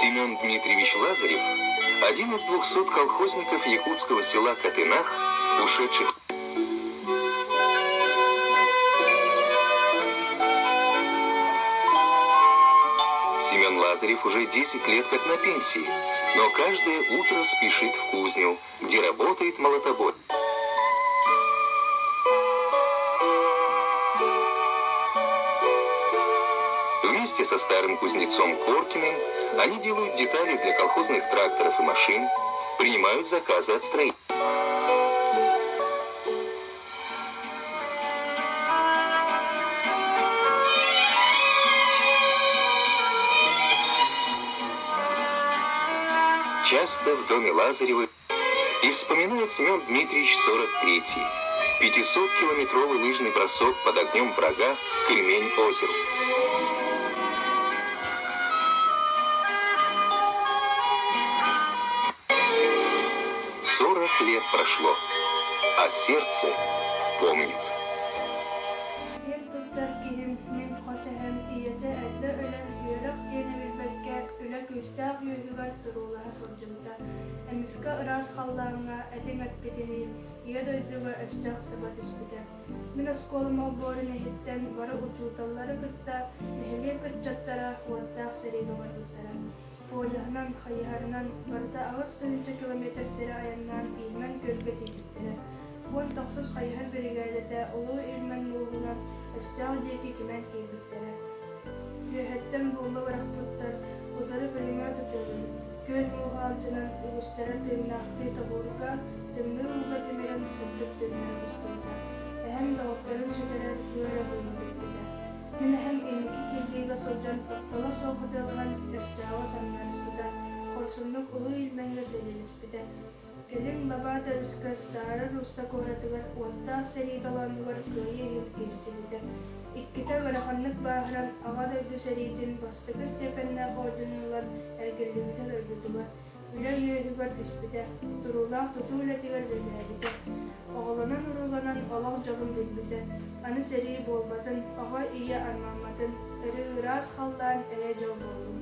Семен Дмитриевич Лазарев – один из 200 колхозников якутского села Катынах, ушедших. Семен Лазарев уже 10 лет как на пенсии, но каждое утро спешит в кузню, где работает молотобой. Вместе со старым кузнецом Коркиным они делают детали для колхозных тракторов и машин, принимают заказы от строителей. Часто в доме Лазаревой и вспоминает Семен Дмитриевич 43-й, 500-километровый лыжный бросок под огнем врага к Ильмень-озеру. 40 лет прошло, а сердце помнит. Oyahnan hayharnan barda ağız sınıfta kilometre serayandan ilmen gölge tekittere. Bon toksuz hayhar brigadete olu ilmen muğunan östağ diyeti kimen tebittere. Yühetten buğulu varak tuttar, udarı bölüme tutarın. Göl muğalcının üstere tırnaktı tavurga, tümlü uğla temiren sıddık tırnağı üstünde. Ehem dağıtların süteren böyle huyunu birbirde. Min hem inniki kildiğe socan taktala soğudalan östağ sanlarıspıda. Korsunluk ulu ilmenle selilispide. Gelin labada rızka stara russa koradılar, ottağ seridalandılar köyü yıl girsivide. İkkite varahanlık bağıran ağadaydı seridin bastıkız tepenler koydunulan ergirliğimde örgüdüler. Üle yöhügar dispide, durulağ tutuyla diver veleride. Oğlanan urulanan olav cağın bülbüde. Anı seri bolbadın, ağa iyi anmamadın. Eri ıraz hallan eye jol boldun.